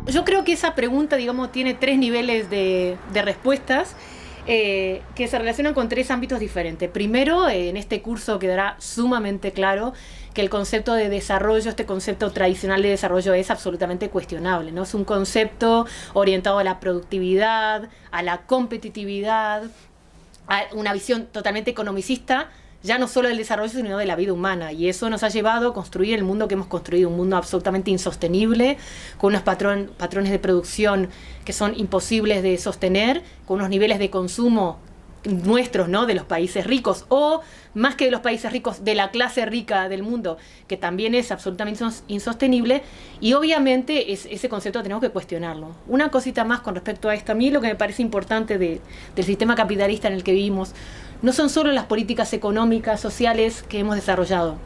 Yo creo que esa pregunta, digamos, tiene tres niveles de respuestas que se relacionan con tres ámbitos diferentes. Primero, en este curso quedará sumamente claro que el concepto de desarrollo, este concepto tradicional de desarrollo es absolutamente cuestionable, ¿no? Es un concepto orientado a la productividad, a la competitividad, a una visión totalmente economicista, ya no solo del desarrollo, sino de la vida humana. Y eso nos ha llevado a construir el mundo que hemos construido, un mundo absolutamente insostenible, con unos patrones de producción que son imposibles de sostener, con unos niveles de consumo nuestros, ¿no? De los países ricos, o más que de los países ricos, de la clase rica del mundo, que también es absolutamente insostenible. Y obviamente ese concepto tenemos que cuestionarlo. Una cosita más con respecto a esto. A mí lo que me parece importante del sistema capitalista en el que vivimos no son solo las políticas económicas, sociales que hemos desarrollado.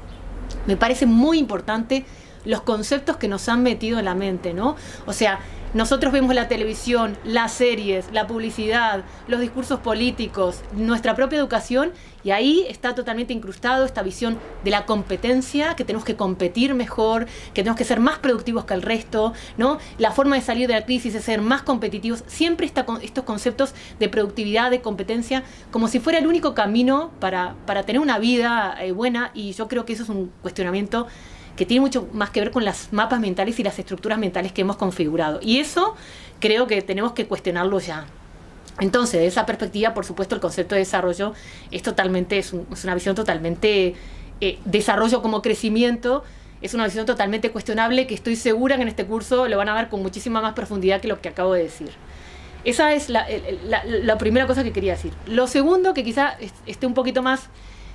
Me parece muy importante los conceptos que nos han metido en la mente, ¿no? O sea, nosotros vemos la televisión, las series, la publicidad, los discursos políticos, nuestra propia educación, y ahí está totalmente incrustado esta visión de la competencia, que tenemos que competir mejor, que tenemos que ser más productivos que el resto, ¿no? La forma de salir de la crisis es ser más competitivos. Siempre está con estos conceptos de productividad, de competencia, como si fuera el único camino para tener una vida buena, y yo creo que eso es un cuestionamiento que tiene mucho más que ver con las mapas mentales y las estructuras mentales que hemos configurado. Y eso creo que tenemos que cuestionarlo ya. Entonces, de esa perspectiva, por supuesto, el concepto de desarrollo es una visión totalmente, desarrollo como crecimiento, es una visión totalmente cuestionable, que estoy segura que en este curso lo van a ver con muchísima más profundidad que lo que acabo de decir. Esa es la primera cosa que quería decir. Lo segundo, que quizá esté un poquito más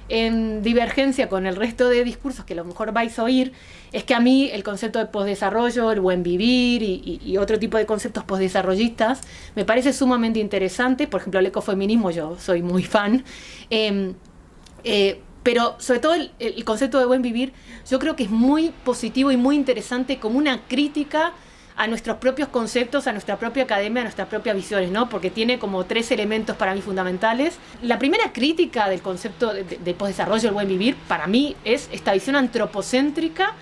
en divergencia con el resto de discursos que a lo mejor vais a oír, es que a mí el concepto de posdesarrollo, el buen vivir y otro tipo de conceptos posdesarrollistas me parece sumamente interesante. Por ejemplo, el ecofeminismo, yo soy muy fan, pero sobre todo el concepto de buen vivir yo creo que es muy positivo y muy interesante como una crítica a nuestros propios conceptos, a nuestra propia academia, a nuestras propias visiones, ¿no? Porque tiene como tres elementos para mí fundamentales. La primera crítica del concepto de posdesarrollo, el buen vivir, para mí es esta visión antropocéntrica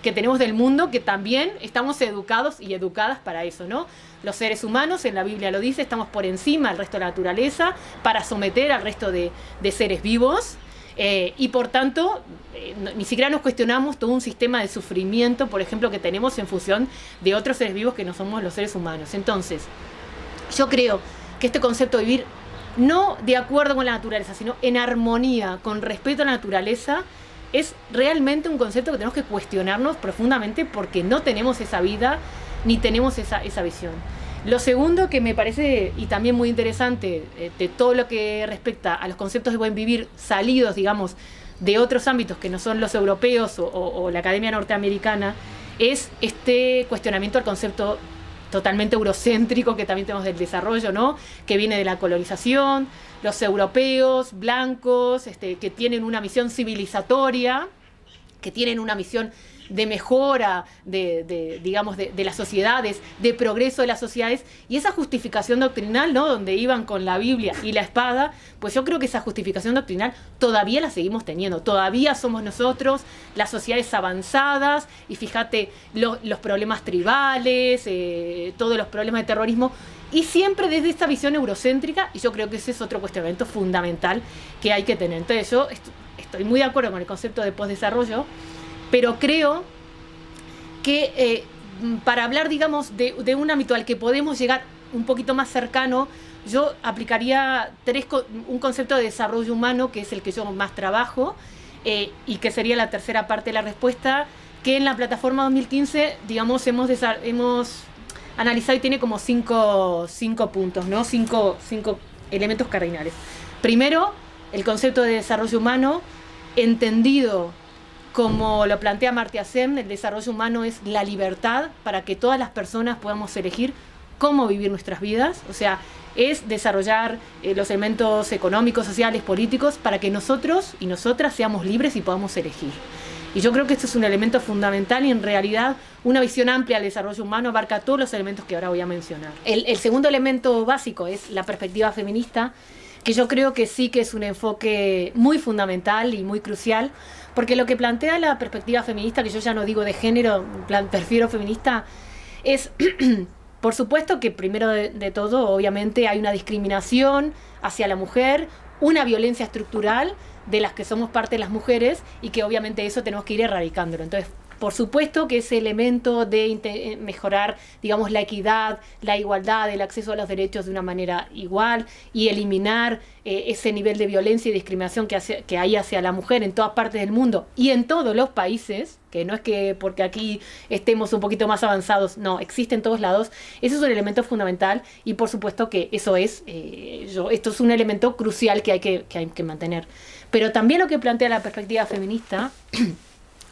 que tenemos del mundo, que también estamos educados y educadas para eso, ¿no? Los seres humanos, en la Biblia lo dice, estamos por encima del resto de la naturaleza para someter al resto de seres vivos. Y por tanto, ni siquiera nos cuestionamos todo un sistema de sufrimiento, por ejemplo, que tenemos en función de otros seres vivos que no somos los seres humanos. Entonces, yo creo que este concepto de vivir no de acuerdo con la naturaleza, sino en armonía, con respeto a la naturaleza, es realmente un concepto que tenemos que cuestionarnos profundamente, porque no tenemos esa vida ni tenemos esa visión. Lo segundo que me parece, y también muy interesante, de todo lo que respecta a los conceptos de buen vivir salidos, digamos, de otros ámbitos que no son los europeos o la academia norteamericana, es este cuestionamiento al concepto totalmente eurocéntrico que también tenemos del desarrollo, ¿no? Que viene de la colonización, los europeos blancos, que tienen una misión civilizatoria, que tienen una misión de mejora digamos, de las sociedades, de progreso de las sociedades, y esa justificación doctrinal, ¿no? Donde iban con la Biblia y la espada, pues yo creo que esa justificación doctrinal todavía la seguimos teniendo, todavía somos nosotros las sociedades avanzadas, y fíjate los problemas tribales, todos los problemas de terrorismo, y siempre desde esta visión eurocéntrica, y yo creo que ese es otro cuestionamiento fundamental que hay que tener. Entonces yo estoy muy de acuerdo con el concepto de postdesarrollo, pero creo que para hablar, digamos, de un ámbito al que podemos llegar un poquito más cercano, yo aplicaría un concepto de desarrollo humano, que es el que yo más trabajo, y que sería la tercera parte de la respuesta, que en la plataforma 2015, digamos, hemos analizado, y tiene como cinco puntos, ¿no? Cinco elementos cardinales. Primero, el concepto de desarrollo humano, entendido como lo plantea Amartya Sen. El desarrollo humano es la libertad para que todas las personas podamos elegir cómo vivir nuestras vidas. O sea, es desarrollar los elementos económicos, sociales, políticos, para que nosotros y nosotras seamos libres y podamos elegir. Y yo creo que este es un elemento fundamental, y en realidad una visión amplia del desarrollo humano abarca todos los elementos que ahora voy a mencionar. El segundo elemento básico es la perspectiva feminista, que yo creo que sí que es un enfoque muy fundamental y muy crucial, porque lo que plantea la perspectiva feminista, que yo ya no digo de género, prefiero feminista, es, por supuesto que primero de todo, obviamente hay una discriminación hacia la mujer, una violencia estructural de las que somos parte de las mujeres y que obviamente eso tenemos que ir erradicándolo. Entonces, por supuesto que ese elemento de mejorar, digamos, la equidad, la igualdad, el acceso a los derechos de una manera igual y eliminar ese nivel de violencia y discriminación que hay hacia la mujer en todas partes del mundo y en todos los países, que no es que porque aquí estemos un poquito más avanzados, no, existe en todos lados, eso es un elemento fundamental y por supuesto que eso es, esto es un elemento crucial que hay que mantener. Pero también lo que plantea la perspectiva feminista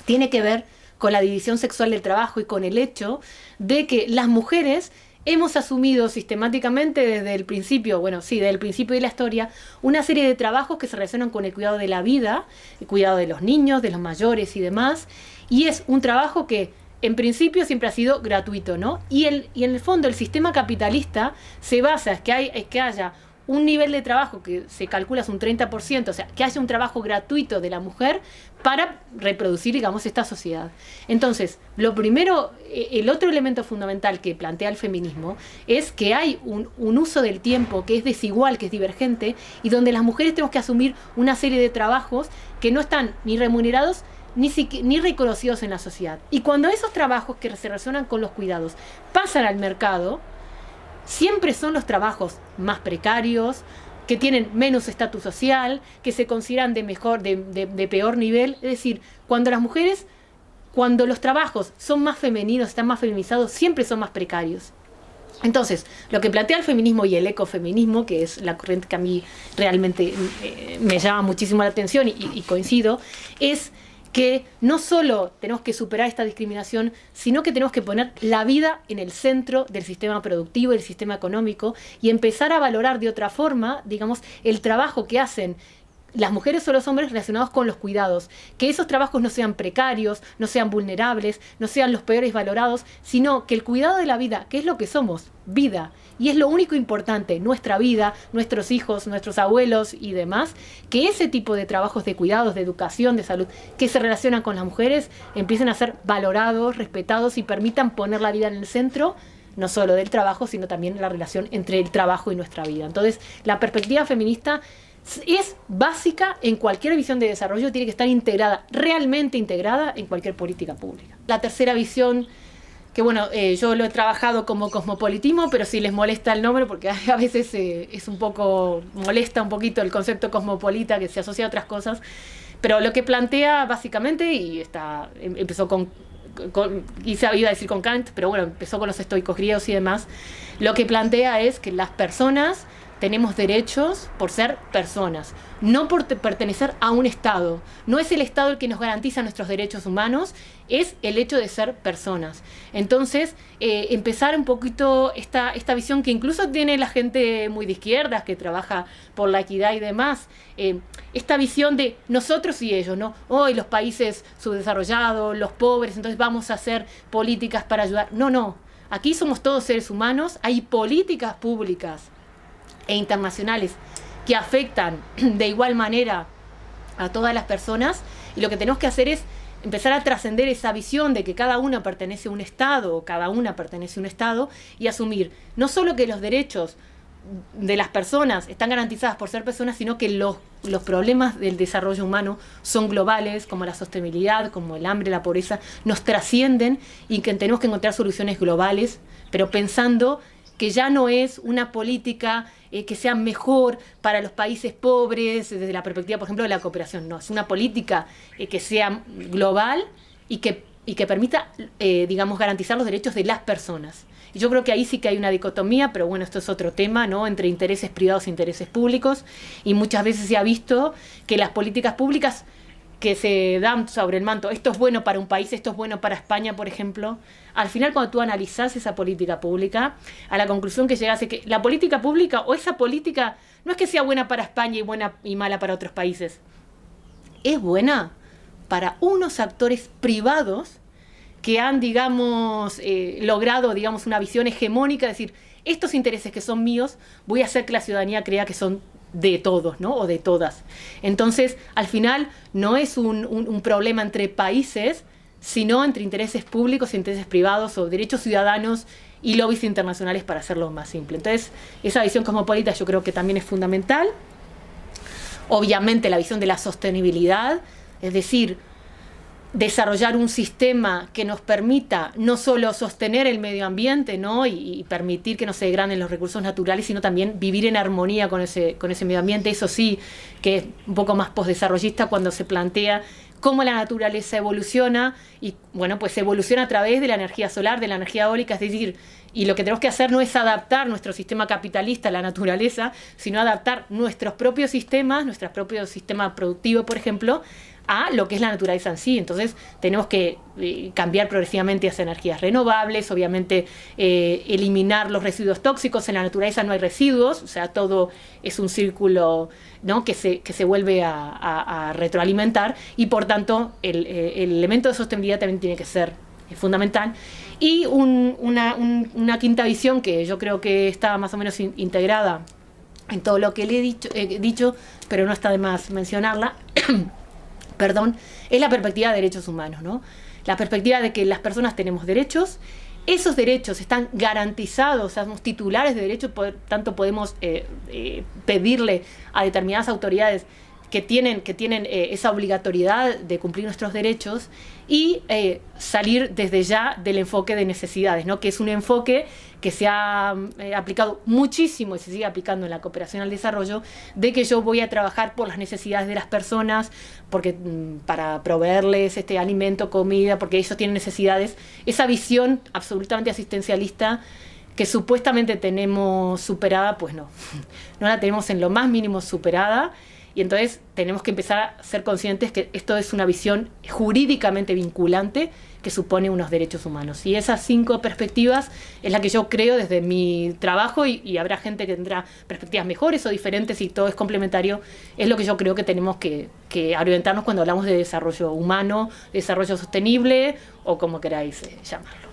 tiene que ver con la división sexual del trabajo y con el hecho de que las mujeres hemos asumido sistemáticamente desde el principio, bueno, sí, desde el principio de la historia, una serie de trabajos que se relacionan con el cuidado de la vida, el cuidado de los niños, de los mayores y demás, y es un trabajo que en principio siempre ha sido gratuito, ¿no? Y en el fondo el sistema capitalista se basa en que haya un nivel de trabajo que se calcula es un 30%, o sea, que haya un trabajo gratuito de la mujer para reproducir, digamos, esta sociedad. Entonces, lo primero, el otro elemento fundamental que plantea el feminismo es que hay un uso del tiempo que es desigual, que es divergente, y donde las mujeres tenemos que asumir una serie de trabajos que no están ni remunerados ni reconocidos en la sociedad. Y cuando esos trabajos que se relacionan con los cuidados pasan al mercado, siempre son los trabajos más precarios, que tienen menos estatus social, que se consideran de peor nivel. Es decir, cuando los trabajos son más femeninos, están más feminizados, siempre son más precarios. Entonces, lo que plantea el feminismo y el ecofeminismo, que es la corriente que a mí realmente me llama muchísimo la atención y coincido, es que no solo tenemos que superar esta discriminación, sino que tenemos que poner la vida en el centro del sistema productivo, del sistema económico, y empezar a valorar de otra forma, digamos, el trabajo que hacen las mujeres o los hombres relacionados con los cuidados, que esos trabajos no sean precarios, no sean vulnerables, no sean los peores valorados, sino que el cuidado de la vida, que es lo que somos, vida, y es lo único importante, nuestra vida, nuestros hijos, nuestros abuelos y demás, que ese tipo de trabajos de cuidados, de educación, de salud, que se relacionan con las mujeres, empiecen a ser valorados, respetados y permitan poner la vida en el centro, no solo del trabajo, sino también la relación entre el trabajo y nuestra vida. Entonces, la perspectiva feminista es básica en cualquier visión de desarrollo, tiene que estar integrada, realmente integrada en cualquier política pública. La tercera visión, que bueno, yo lo he trabajado como cosmopolitismo, pero si les molesta el nombre, porque a veces es un poco, molesta un poquito el concepto cosmopolita que se asocia a otras cosas, pero lo que plantea básicamente, y empezó iba a decir con Kant, pero bueno, empezó con los estoicos griegos y demás, lo que plantea es que las personas tenemos derechos por ser personas, no por pertenecer a un Estado. No es el Estado el que nos garantiza nuestros derechos humanos, es el hecho de ser personas. Entonces, empezar un poquito esta visión que incluso tiene la gente muy de izquierdas, que trabaja por la equidad y demás, esta visión de nosotros y ellos, ¿no? Hoy los países subdesarrollados, los pobres, entonces vamos a hacer políticas para ayudar. No. Aquí somos todos seres humanos, hay políticas públicas e internacionales que afectan de igual manera a todas las personas, y lo que tenemos que hacer es empezar a trascender esa visión de que cada uno pertenece a un Estado o cada una pertenece a un Estado y asumir no solo que los derechos de las personas están garantizadas por ser personas, sino que los problemas del desarrollo humano son globales, como la sostenibilidad, como el hambre, la pobreza, nos trascienden y que tenemos que encontrar soluciones globales, pero pensando que ya no es una política que sea mejor para los países pobres desde la perspectiva, por ejemplo, de la cooperación. No, es una política que sea global y que permita, digamos, garantizar los derechos de las personas. Y yo creo que ahí sí que hay una dicotomía, pero bueno, esto es otro tema, ¿no? Entre intereses privados e intereses públicos, y muchas veces se ha visto que las políticas públicas que se dan sobre el manto, esto es bueno para un país, esto es bueno para España, por ejemplo, al final cuando tú analizás esa política pública, a la conclusión que llegas es que la política pública o esa política no es que sea buena para España y buena y mala para otros países, es buena para unos actores privados que han, digamos, logrado, digamos, una visión hegemónica, es decir, estos intereses que son míos, voy a hacer que la ciudadanía crea que son de todos, ¿no? O de todas. Entonces, al final, no es un problema entre países, sino entre intereses públicos e intereses privados o derechos ciudadanos y lobbies internacionales, para hacerlo más simple. Entonces, esa visión cosmopolita yo creo que también es fundamental. Obviamente la visión de la sostenibilidad, es decir, desarrollar un sistema que nos permita no solo sostener el medio ambiente, ¿no? y permitir que no se degraden los recursos naturales, sino también vivir en armonía con ese medio ambiente. Eso sí, que es un poco más postdesarrollista cuando se plantea cómo la naturaleza evoluciona, y bueno, pues evoluciona a través de la energía solar, de la energía eólica, es decir, y lo que tenemos que hacer no es adaptar nuestro sistema capitalista a la naturaleza, sino adaptar nuestros propios sistemas, nuestro propio sistema productivo, por ejemplo, a lo que es la naturaleza en sí. Entonces tenemos que cambiar progresivamente hacia energías renovables, obviamente eliminar los residuos tóxicos. En la naturaleza no hay residuos, o sea, todo es un círculo, ¿no? que se vuelve a retroalimentar, y por tanto el elemento de sostenibilidad también tiene que ser fundamental. Y una quinta visión que yo creo que está más o menos integrada en todo lo que le he dicho, pero no está de más mencionarla, perdón, es la perspectiva de derechos humanos, ¿no? La perspectiva de que las personas tenemos derechos, esos derechos están garantizados, somos titulares de derechos, por tanto podemos pedirle a determinadas autoridades que tienen esa obligatoriedad de cumplir nuestros derechos, y salir desde ya del enfoque de necesidades, ¿no? Que es un enfoque que se ha aplicado muchísimo y se sigue aplicando en la cooperación al desarrollo, de que yo voy a trabajar por las necesidades de las personas, porque para proveerles alimento, comida, porque ellos tienen necesidades. Esa visión absolutamente asistencialista que supuestamente tenemos superada, pues no la tenemos en lo más mínimo superada. Y entonces tenemos que empezar a ser conscientes que esto es una visión jurídicamente vinculante que supone unos derechos humanos. Y esas 5 perspectivas es la que yo creo desde mi trabajo, y habrá gente que tendrá perspectivas mejores o diferentes, y todo es complementario. Es lo que yo creo que tenemos que orientarnos cuando hablamos de desarrollo humano, desarrollo sostenible, o como queráis llamarlo.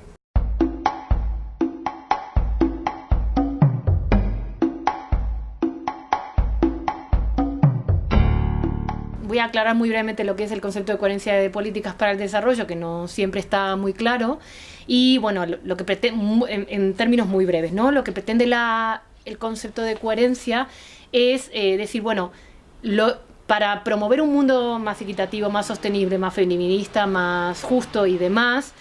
Voy a aclarar muy brevemente lo que es el concepto de coherencia de políticas para el desarrollo, que no siempre está muy claro. Y bueno, lo que pretende, en términos muy breves, ¿no? Lo que pretende el concepto de coherencia es decir, bueno, para promover un mundo más equitativo, más sostenible, más feminista, más justo y demás,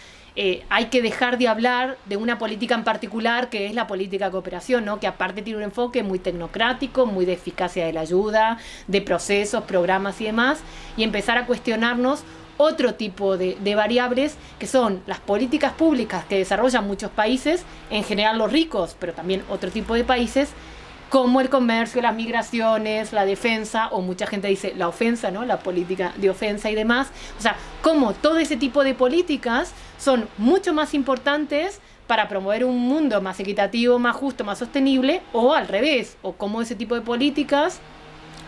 hay que dejar de hablar de una política en particular, que es la política de cooperación, ¿no? Que aparte tiene un enfoque muy tecnocrático, muy de eficacia de la ayuda, de procesos, programas y demás, y empezar a cuestionarnos otro tipo de variables, que son las políticas públicas que desarrollan muchos países, en general los ricos, pero también otro tipo de países, como el comercio, las migraciones, la defensa, o mucha gente dice la ofensa, ¿no? La política de ofensa y demás. O sea, como todo ese tipo de políticas son mucho más importantes para promover un mundo más equitativo, más justo, más sostenible, o al revés, o como ese tipo de políticas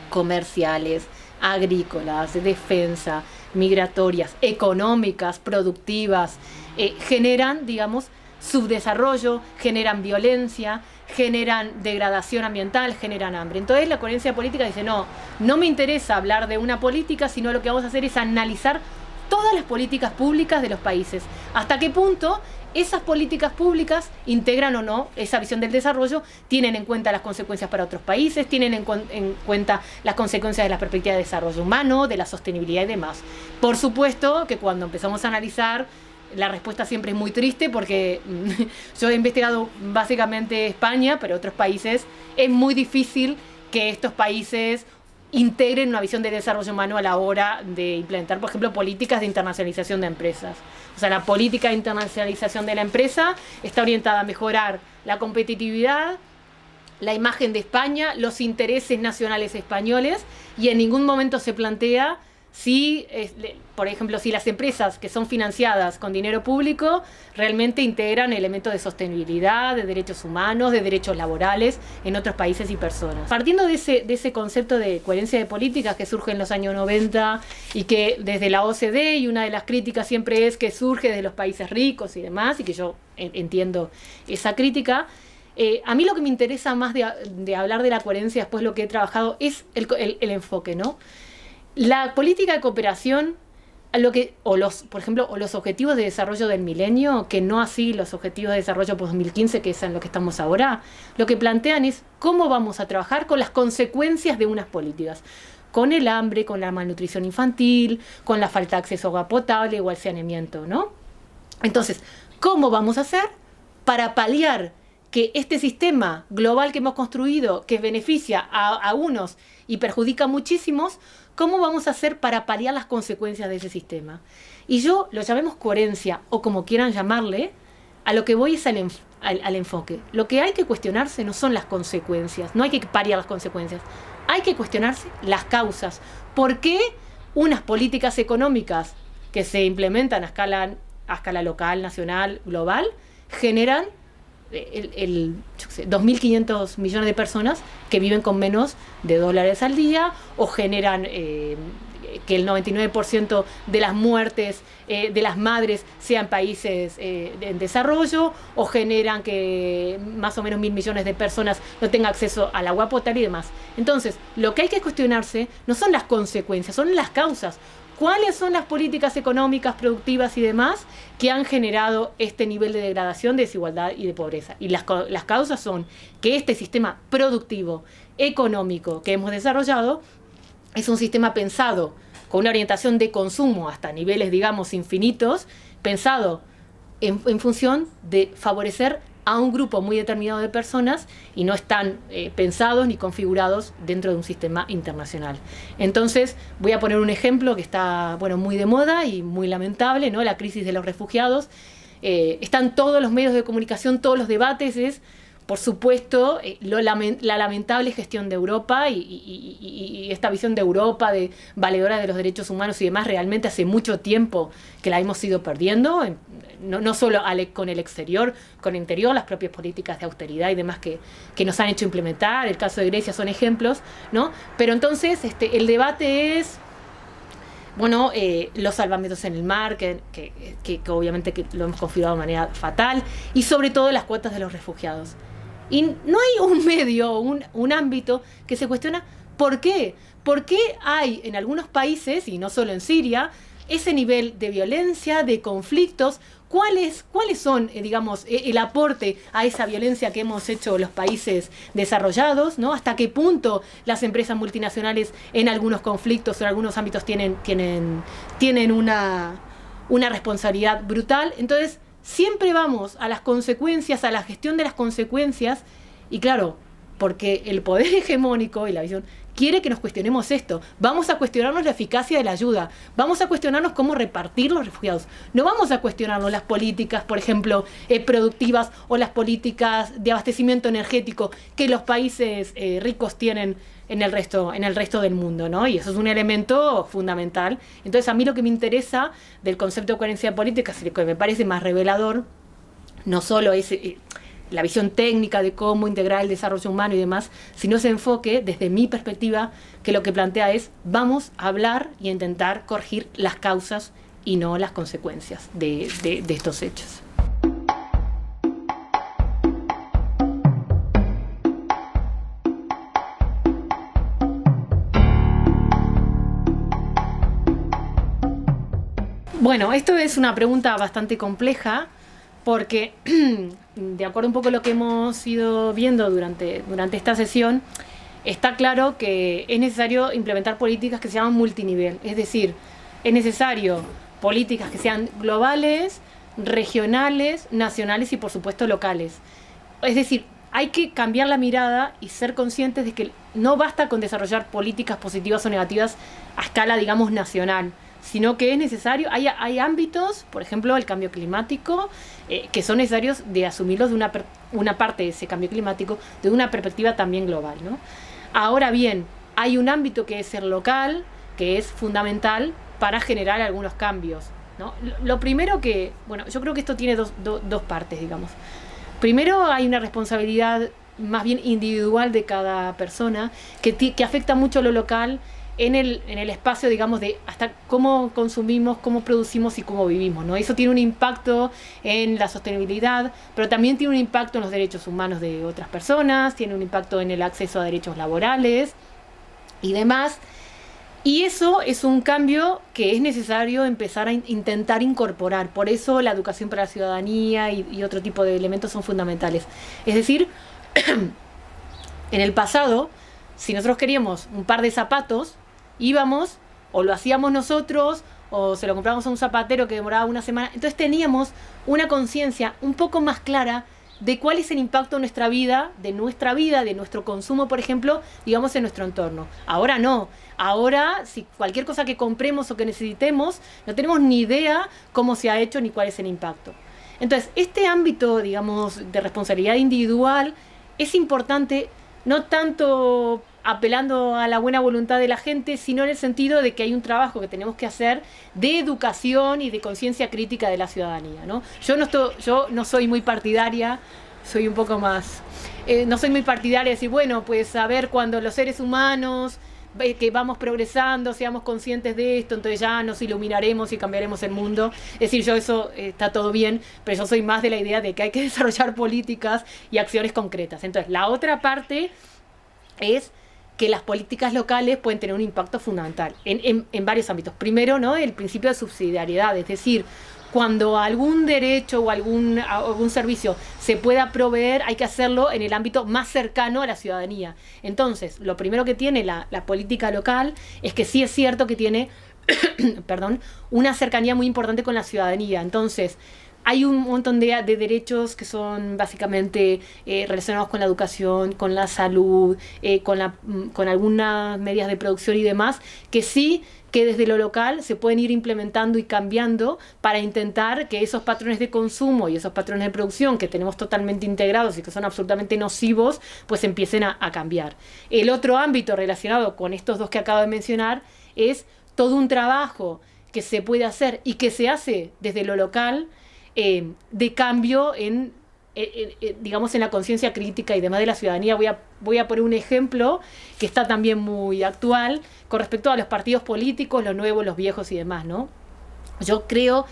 comerciales, agrícolas, de defensa, migratorias, económicas, productivas, generan, digamos, subdesarrollo, generan violencia, generan degradación ambiental, generan hambre. Entonces la coherencia política dice, no me interesa hablar de una política, sino lo que vamos a hacer es analizar todas las políticas públicas de los países. ¿Hasta qué punto esas políticas públicas integran o no esa visión del desarrollo? ¿Tienen en cuenta las consecuencias para otros países? ¿Tienen en cuenta las consecuencias de la perspectiva de desarrollo humano, de la sostenibilidad y demás? Por supuesto que cuando empezamos a analizar, la respuesta siempre es muy triste, porque yo he investigado básicamente España, pero otros países, es muy difícil que estos países integren una visión de desarrollo humano a la hora de implementar, por ejemplo, políticas de internacionalización de empresas. O sea, la política de internacionalización de la empresa está orientada a mejorar la competitividad, la imagen de España, los intereses nacionales españoles, y en ningún momento se plantea si, por ejemplo, si las empresas que son financiadas con dinero público realmente integran elementos de sostenibilidad, de derechos humanos, de derechos laborales en otros países y personas. Partiendo de ese concepto de coherencia de políticas que surge en los años 90 y que desde la OCDE, y una de las críticas siempre es que surge desde los países ricos y demás, y que yo entiendo esa crítica, a mí lo que me interesa más de hablar de la coherencia, después lo que he trabajado, es el enfoque, ¿no? La política de cooperación por ejemplo, o los objetivos de desarrollo del milenio, que no así los objetivos de desarrollo post 2015, que es en lo que estamos ahora, lo que plantean es cómo vamos a trabajar con las consecuencias de unas políticas, con el hambre, con la malnutrición infantil, con la falta de acceso a agua potable o al saneamiento, ¿no? Entonces, ¿cómo vamos a hacer para paliar que este sistema global que hemos construido, que beneficia a unos y perjudica a muchísimos, cómo vamos a hacer para paliar las consecuencias de ese sistema? Y yo lo llamemos coherencia, o como quieran llamarle, a lo que voy es al enfoque. Lo que hay que cuestionarse no son las consecuencias, no hay que paliar las consecuencias, hay que cuestionarse las causas. ¿Por qué unas políticas económicas que se implementan a escala local, nacional, global, generan yo qué sé, 2.500 millones de personas que viven con menos de $2 al día, o generan que el 99% de las muertes de las madres sean países en desarrollo, o generan que más o menos 1.000 millones de personas no tengan acceso al agua potable y demás? Entonces, lo que hay que cuestionarse no son las consecuencias, son las causas. ¿Cuáles son las políticas económicas, productivas y demás que han generado este nivel de degradación, de desigualdad y de pobreza? Y las causas son que este sistema productivo, económico que hemos desarrollado es un sistema pensado con una orientación de consumo hasta niveles, digamos, infinitos, pensado en función de favorecer a un grupo muy determinado de personas, y no están pensados ni configurados dentro de un sistema internacional. Entonces, voy a poner un ejemplo que está, bueno, muy de moda y muy lamentable, ¿no? La crisis de los refugiados. Están todos los medios de comunicación, todos los debates, es, por supuesto, la lamentable gestión de Europa y esta visión de Europa de valedora de los derechos humanos y demás. Realmente hace mucho tiempo que la hemos ido perdiendo, no solo con el exterior, con el interior, las propias políticas de austeridad y demás que nos han hecho implementar. El caso de Grecia son ejemplos, ¿no? Pero entonces el debate es, bueno, los salvamentos en el mar, que obviamente que lo hemos configurado de manera fatal, y sobre todo las cuotas de los refugiados. Y no hay un medio, un ámbito que se cuestiona ¿por qué? ¿Por qué hay en algunos países, y no solo en Siria, ese nivel de violencia, de conflictos? ¿Cuáles son, digamos, el aporte a esa violencia que hemos hecho los países desarrollados, ¿no? ¿Hasta qué punto las empresas multinacionales en algunos conflictos o en algunos ámbitos tienen una responsabilidad brutal? Entonces, siempre vamos a las consecuencias, a la gestión de las consecuencias, y claro, porque el poder hegemónico y la visión quiere que nos cuestionemos esto. Vamos a cuestionarnos la eficacia de la ayuda, vamos a cuestionarnos cómo repartir los refugiados, no vamos a cuestionarnos las políticas, por ejemplo, productivas, o las políticas de abastecimiento energético que los países ricos tienen en el resto del mundo, ¿no? Y eso es un elemento fundamental. Entonces, a mí lo que me interesa del concepto de coherencia política, lo que me parece más revelador, no solo es la visión técnica de cómo integrar el desarrollo humano y demás, sino ese enfoque, desde mi perspectiva, que lo que plantea es, vamos a hablar y a intentar corregir las causas y no las consecuencias de estos hechos. Bueno, esto es una pregunta bastante compleja, porque de acuerdo un poco a lo que hemos ido viendo durante esta sesión, está claro que es necesario implementar políticas que se llaman multinivel. Es decir, es necesario políticas que sean globales, regionales, nacionales y por supuesto locales. Es decir, hay que cambiar la mirada y ser conscientes de que no basta con desarrollar políticas positivas o negativas a escala, digamos, nacional, sino que es necesario, hay ámbitos, por ejemplo el cambio climático, que son necesarios de asumirlos de una parte de ese cambio climático de una perspectiva también global, ¿no? Ahora bien, hay un ámbito que es el local, que es fundamental para generar algunos cambios, ¿no? Lo primero que, bueno, yo creo que esto tiene dos partes, digamos. Primero, hay una responsabilidad más bien individual de cada persona que afecta mucho lo local, en el espacio, digamos, de hasta cómo consumimos, cómo producimos y cómo vivimos, ¿no? Eso tiene un impacto en la sostenibilidad, pero también tiene un impacto en los derechos humanos de otras personas, tiene un impacto en el acceso a derechos laborales y demás. Y eso es un cambio que es necesario empezar a intentar incorporar. Por eso la educación para la ciudadanía y otro tipo de elementos son fundamentales. Es decir, en el pasado, si nosotros queríamos un par de zapatos, íbamos, o lo hacíamos nosotros, o se lo comprábamos a un zapatero que demoraba una semana. Entonces teníamos una conciencia un poco más clara de cuál es el impacto de nuestra vida, de nuestro consumo, por ejemplo, digamos, en nuestro entorno. Ahora no. Ahora, si cualquier cosa que compremos o que necesitemos, no tenemos ni idea cómo se ha hecho ni cuál es el impacto. Entonces, este ámbito, digamos, de responsabilidad individual es importante, no tanto apelando a la buena voluntad de la gente, sino en el sentido de que hay un trabajo que tenemos que hacer de educación y de conciencia crítica de la ciudadanía, ¿no? Yo no soy muy partidaria, soy un poco más... no soy muy partidaria de decir, bueno, pues a ver, cuando los seres humanos que vamos progresando, seamos conscientes de esto, entonces ya nos iluminaremos y cambiaremos el mundo. Es decir, yo eso está todo bien, pero yo soy más de la idea de que hay que desarrollar políticas y acciones concretas. Entonces, la otra parte es que las políticas locales pueden tener un impacto fundamental en varios ámbitos. Primero, ¿no?, el principio de subsidiariedad, es decir, cuando algún derecho o algún servicio se pueda proveer, hay que hacerlo en el ámbito más cercano a la ciudadanía. Entonces, lo primero que tiene la política local es que sí es cierto que tiene perdón, una cercanía muy importante con la ciudadanía. Entonces, hay un montón de derechos que son básicamente relacionados con la educación, con la salud, con algunas medidas de producción y demás, que sí que desde lo local se pueden ir implementando y cambiando para intentar que esos patrones de consumo y esos patrones de producción que tenemos totalmente integrados y que son absolutamente nocivos, pues empiecen a cambiar. El otro ámbito relacionado con estos dos que acabo de mencionar es todo un trabajo que se puede hacer y que se hace desde lo local, de cambio digamos, en la conciencia crítica y demás de la ciudadanía. Voy a poner un ejemplo que está también muy actual con respecto a los partidos políticos, los nuevos, los viejos y demás, ¿no? Yo creo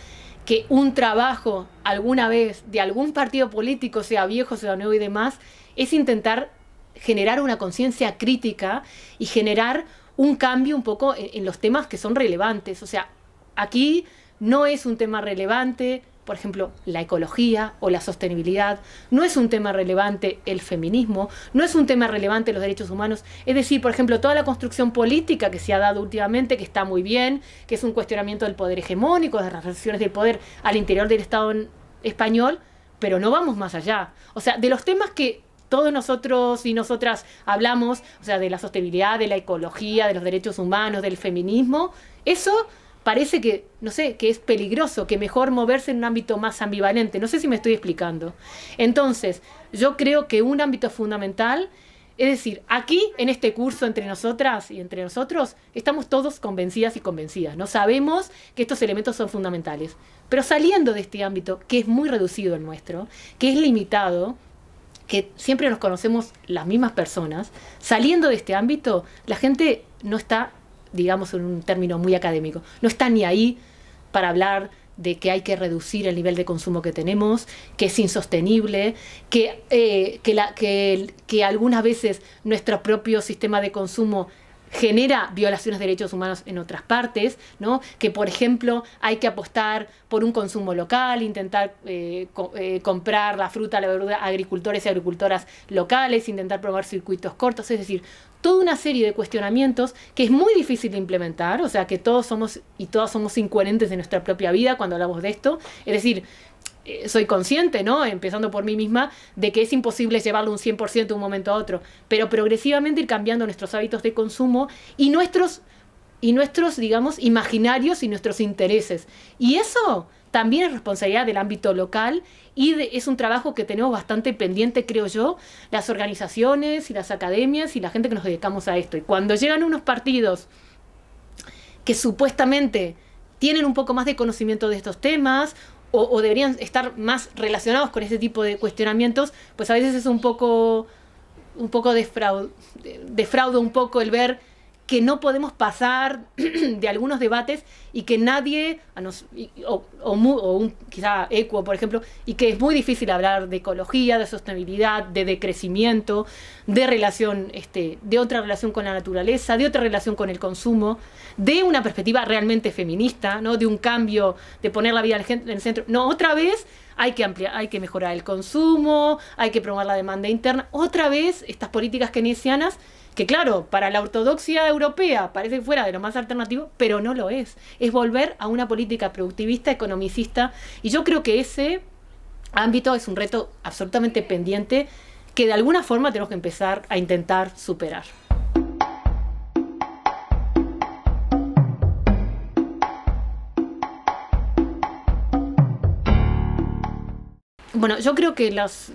que un trabajo alguna vez de algún partido político, sea viejo, sea nuevo y demás, es intentar generar una conciencia crítica y generar un cambio un poco en los temas que son relevantes. O sea, aquí no es un tema relevante, por ejemplo, la ecología o la sostenibilidad, no es un tema relevante el feminismo, no es un tema relevante los derechos humanos. Es decir, por ejemplo, toda la construcción política que se ha dado últimamente, que está muy bien, que es un cuestionamiento del poder hegemónico, de las relaciones del poder al interior del Estado español, pero no vamos más allá. O sea, de los temas que todos nosotros y nosotras hablamos, o sea, de la sostenibilidad, de la ecología, de los derechos humanos, del feminismo, eso parece que, no sé, que es peligroso, que mejor moverse en un ámbito más ambivalente. No sé si me estoy explicando. Entonces, yo creo que un ámbito fundamental, es decir, aquí, en este curso entre nosotras y entre nosotros, estamos todos convencidas y convencidas, ¿no? Sabemos que estos elementos son fundamentales. Pero saliendo de este ámbito, que es muy reducido el nuestro, que es limitado, que siempre nos conocemos las mismas personas, saliendo de este ámbito, la gente no está, digamos en un término muy académico, no está ni ahí para hablar de que hay que reducir el nivel de consumo que tenemos, que es insostenible, que algunas veces nuestro propio sistema de consumo genera violaciones de derechos humanos en otras partes, ¿no? Que, por ejemplo, hay que apostar por un consumo local, intentar comprar la fruta, la verdura a agricultores y agricultoras locales, intentar promover circuitos cortos, es decir, toda una serie de cuestionamientos que es muy difícil de implementar, o sea, que todos somos y todas somos incoherentes en nuestra propia vida cuando hablamos de esto, es decir, soy consciente, ¿no?, empezando por mí misma, de que es imposible llevarlo un 100% de un momento a otro, pero progresivamente ir cambiando nuestros hábitos de consumo y nuestros, digamos, imaginarios y nuestros intereses. Y eso también es responsabilidad del ámbito local y es un trabajo que tenemos bastante pendiente, creo yo, las organizaciones y las academias y la gente que nos dedicamos a esto. Y cuando llegan unos partidos que supuestamente tienen un poco más de conocimiento de estos temas o deberían estar más relacionados con ese tipo de cuestionamientos, pues a veces es un poco defrauda un poco el ver que no podemos pasar de algunos debates y que nadie, quizá Equo, por ejemplo, y que es muy difícil hablar de ecología, de sostenibilidad, de decrecimiento, de relación, de otra relación con la naturaleza, de otra relación con el consumo, de una perspectiva realmente feminista, ¿no? De un cambio, de poner la vida en el centro. No, otra vez hay que ampliar, hay que mejorar el consumo, hay que promover la demanda interna. Otra vez estas políticas keynesianas que claro, para la ortodoxia europea parece fuera de lo más alternativo, pero no lo es. Es volver a una política productivista, economicista, y yo creo que ese ámbito es un reto absolutamente pendiente que de alguna forma tenemos que empezar a intentar superar. Bueno, yo creo que las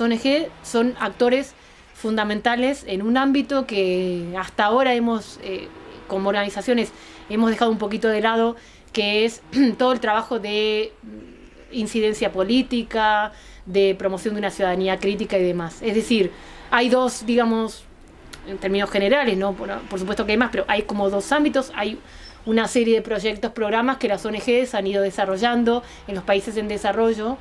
ONG son actores fundamentales en un ámbito que hasta ahora como organizaciones, hemos dejado un poquito de lado, que es todo el trabajo de incidencia política, de promoción de una ciudadanía crítica y demás. Es decir, hay dos, digamos, en términos generales, ¿no? Por supuesto que hay más, pero hay como dos ámbitos. Hay una serie de proyectos, programas que las ONGs han ido desarrollando en los países en desarrollo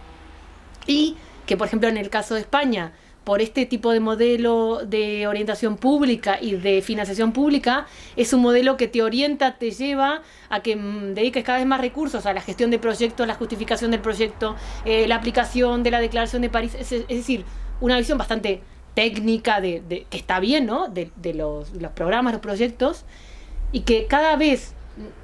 y que, por ejemplo, en el caso de España, por este tipo de modelo de orientación pública y de financiación pública, es un modelo que te orienta, te lleva a que dediques cada vez más recursos a la gestión de proyectos, la justificación del proyecto, la aplicación de la Declaración de París, es decir, una visión bastante técnica que está bien, ¿no? de los programas, los proyectos, y que cada vez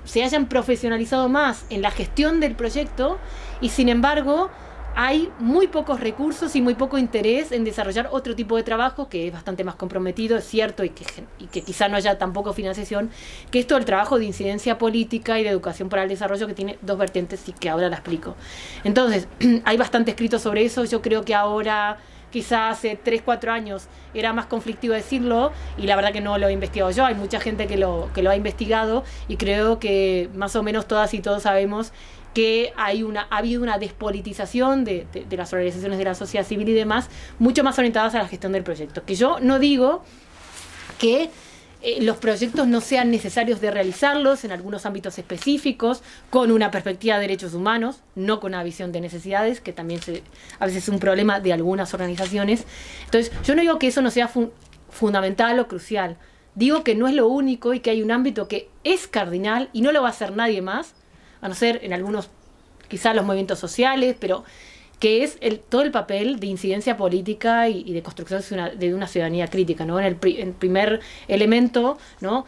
se hayan profesionalizado más en la gestión del proyecto, y sin embargo hay muy pocos recursos y muy poco interés en desarrollar otro tipo de trabajo que es bastante más comprometido, es cierto, y que quizá no haya tampoco financiación, que es todo el trabajo de incidencia política y de educación para el desarrollo, que tiene dos vertientes y que ahora la explico. Entonces, hay bastante escrito sobre eso. Yo creo que ahora, quizá hace 3-4 años, era más conflictivo decirlo, y la verdad que no lo he investigado yo. Hay mucha gente que lo ha investigado, y creo que más o menos todas y todos sabemos que ha habido una despolitización de las organizaciones de la sociedad civil y demás, mucho más orientadas a la gestión del proyecto. Que yo no digo que los proyectos no sean necesarios de realizarlos en algunos ámbitos específicos, con una perspectiva de derechos humanos, no con una visión de necesidades, que también a veces es un problema de algunas organizaciones. Entonces, yo no digo que eso no sea fundamental o crucial. Digo que no es lo único y que hay un ámbito que es cardinal y no lo va a hacer nadie más, a no ser en algunos, quizás los movimientos sociales, pero que es todo el papel de incidencia política y de construcción de una ciudadanía crítica, ¿no? En el primer elemento, ¿no?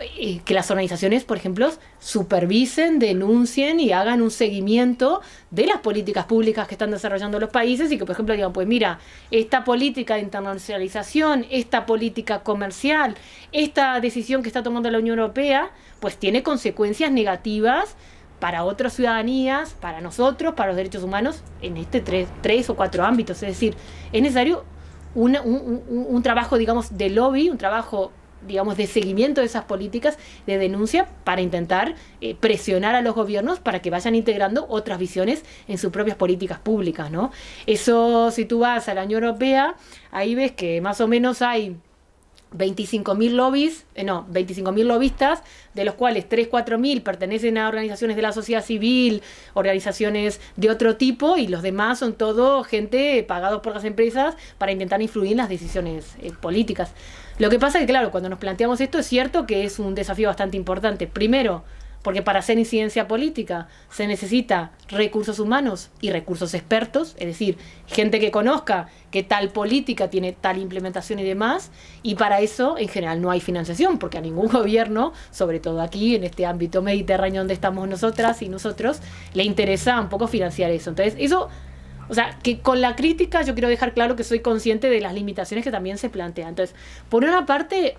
Que las organizaciones, por ejemplo, supervisen, denuncien y hagan un seguimiento de las políticas públicas que están desarrollando los países, y que, por ejemplo, digan, pues mira, esta política de internacionalización, esta política comercial, esta decisión que está tomando la Unión Europea, pues tiene consecuencias negativas para otras ciudadanías, para nosotros, para los derechos humanos, en tres o cuatro ámbitos. Es decir, es necesario un trabajo, digamos, de lobby, un trabajo, digamos, de seguimiento de esas políticas, de denuncia, para intentar presionar a los gobiernos para que vayan integrando otras visiones en sus propias políticas públicas, ¿no? Eso, si tú vas a la Unión Europea, ahí ves que más o menos hay 25.000 lobistas, de los cuales 3-4.000 pertenecen a organizaciones de la sociedad civil, organizaciones de otro tipo, y los demás son todo gente pagados por las empresas para intentar influir en las decisiones políticas. Lo que pasa es que, claro, cuando nos planteamos esto, es cierto que es un desafío bastante importante. Primero, porque para hacer incidencia política se necesita recursos humanos y recursos expertos, es decir, gente que conozca que tal política tiene tal implementación y demás, y para eso en general no hay financiación, porque a ningún gobierno, sobre todo aquí en este ámbito mediterráneo donde estamos nosotras y nosotros, le interesa un poco financiar eso. Entonces, eso, o sea, que con la crítica yo quiero dejar claro que soy consciente de las limitaciones que también se plantean. Entonces, por una parte,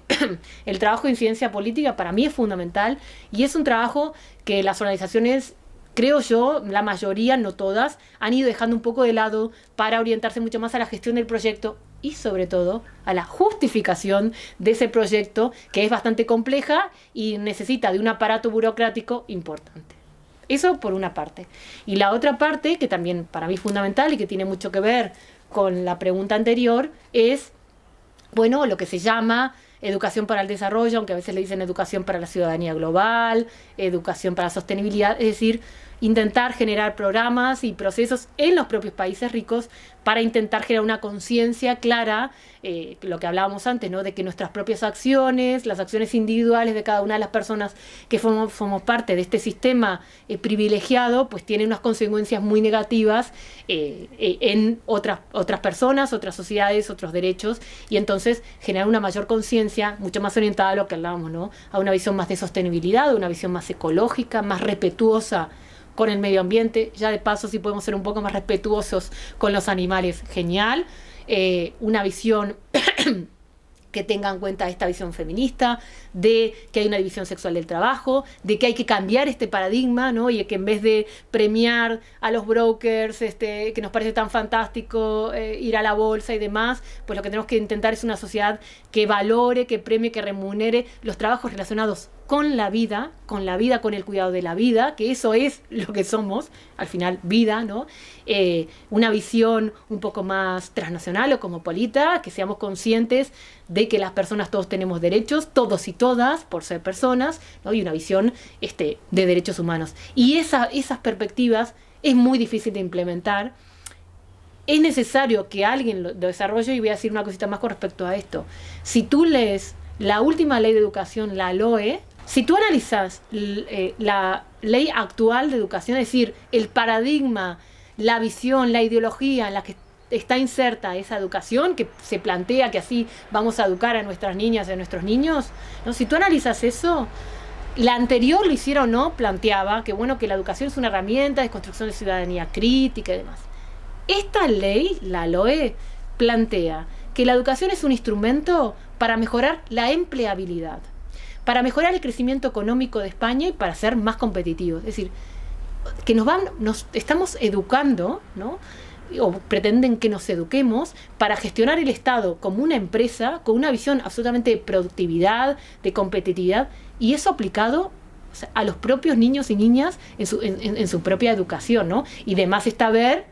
el trabajo de incidencia política para mí es fundamental, y es un trabajo que las organizaciones, creo yo, la mayoría, no todas, han ido dejando un poco de lado para orientarse mucho más a la gestión del proyecto y, sobre todo, a la justificación de ese proyecto, que es bastante compleja y necesita de un aparato burocrático importante. Eso por una parte. Y la otra parte, que también para mí es fundamental y que tiene mucho que ver con la pregunta anterior, es, bueno, lo que se llama educación para el desarrollo, aunque a veces le dicen educación para la ciudadanía global, educación para la sostenibilidad, es decir, intentar generar programas y procesos en los propios países ricos para intentar generar una conciencia clara, lo que hablábamos antes, ¿no? De que nuestras propias acciones, las acciones individuales de cada una de las personas que formamos parte de este sistema privilegiado, pues tienen unas consecuencias muy negativas en otras personas, otras sociedades, otros derechos, y entonces generar una mayor conciencia, mucho más orientada a lo que hablábamos, ¿no? A una visión más de sostenibilidad, una visión más ecológica, más respetuosa con el medio ambiente. Ya de paso, si podemos ser un poco más respetuosos con los animales, genial. Una visión que tenga en cuenta esta visión feminista, de que hay una división sexual del trabajo, de que hay que cambiar este paradigma, ¿no? Y que en vez de premiar a los brokers, que nos parece tan fantástico ir a la bolsa y demás, pues lo que tenemos que intentar es una sociedad que valore, que premie, que remunere los trabajos relacionados con la vida, con el cuidado de la vida, que eso es lo que somos, al final, vida, ¿no? Una visión un poco más transnacional o cosmopolita, que seamos conscientes de que las personas todos tenemos derechos, todos y todas, por ser personas, ¿no? Y una visión de derechos humanos. Y esas perspectivas es muy difícil de implementar. Es necesario que alguien lo desarrolle, y voy a decir una cosita más con respecto a esto. Si tú lees la última ley de educación, la LOE, si tú analizas la ley actual de educación, es decir, el paradigma, la visión, la ideología en la que está inserta esa educación, que se plantea que así vamos a educar a nuestras niñas y a nuestros niños, ¿no? Si tú analizas eso, la anterior, lo hiciera o no, planteaba que bueno, que la educación es una herramienta de construcción de ciudadanía crítica y demás. Esta ley, la LOE, plantea que la educación es un instrumento para mejorar la empleabilidad, para mejorar el crecimiento económico de España y para ser más competitivos. Es decir, que nos estamos educando, ¿no? O pretenden que nos eduquemos para gestionar el Estado como una empresa con una visión absolutamente de productividad, de competitividad, y eso aplicado, o sea, a los propios niños y niñas en su propia educación, ¿no? Y demás está ver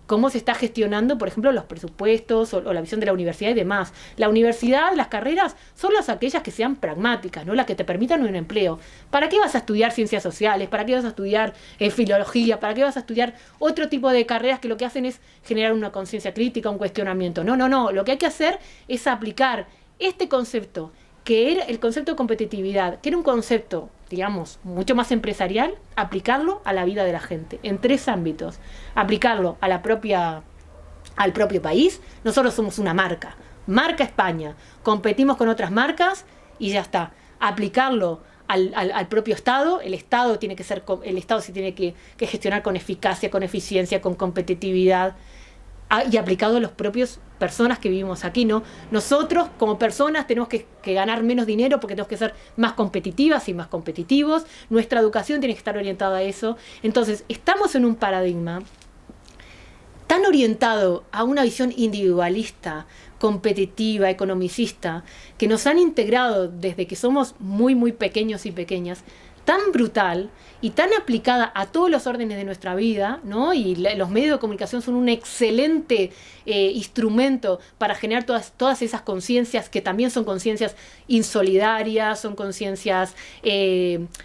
cómo se está gestionando, por ejemplo, los presupuestos o la visión de la universidad y demás. La universidad, las carreras, son aquellas que sean pragmáticas, ¿no? Las que te permitan un empleo. ¿Para qué vas a estudiar ciencias sociales? ¿Para qué vas a estudiar filología? ¿Para qué vas a estudiar otro tipo de carreras que lo que hacen es generar una conciencia crítica, un cuestionamiento? No. Lo que hay que hacer es aplicar este concepto, que era el concepto de competitividad, que era un concepto, digamos, mucho más empresarial, aplicarlo a la vida de la gente, en 3 ámbitos. Aplicarlo al propio país. Nosotros somos una marca España, competimos con otras marcas y ya está. Aplicarlo al propio Estado. El Estado se tiene que gestionar con eficacia, con eficiencia, con competitividad, y aplicado a las propias personas que vivimos aquí, ¿no? Nosotros, como personas, tenemos que ganar menos dinero porque tenemos que ser más competitivas y más competitivos. Nuestra educación tiene que estar orientada a eso. Entonces, estamos en un paradigma tan orientado a una visión individualista, competitiva, economicista, que nos han integrado desde que somos muy, muy pequeños y pequeñas, tan brutal y tan aplicada a todos los órdenes de nuestra vida, ¿no? Y los medios de comunicación son un excelente instrumento para generar todas esas conciencias, que también son conciencias insolidarias, son conciencias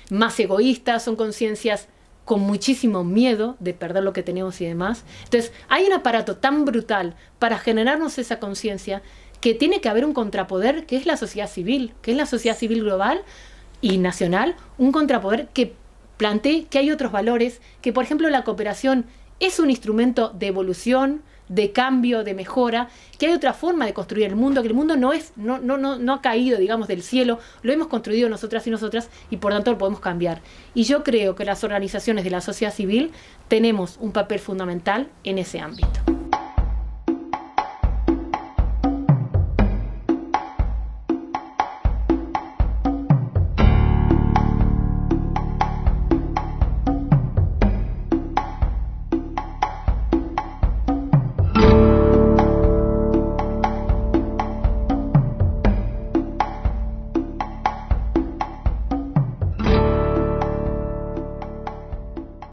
más egoístas, son conciencias con muchísimo miedo de perder lo que tenemos y demás. Entonces, hay un aparato tan brutal para generarnos esa conciencia, que tiene que haber un contrapoder, que es la sociedad civil, global y nacional, un contrapoder que plantee que hay otros valores, que por ejemplo la cooperación es un instrumento de evolución, de cambio, de mejora, que hay otra forma de construir el mundo, que el mundo no ha caído, digamos, del cielo, lo hemos construido nosotras y nosotras, y por tanto lo podemos cambiar. Y yo creo que las organizaciones de la sociedad civil tenemos un papel fundamental en ese ámbito.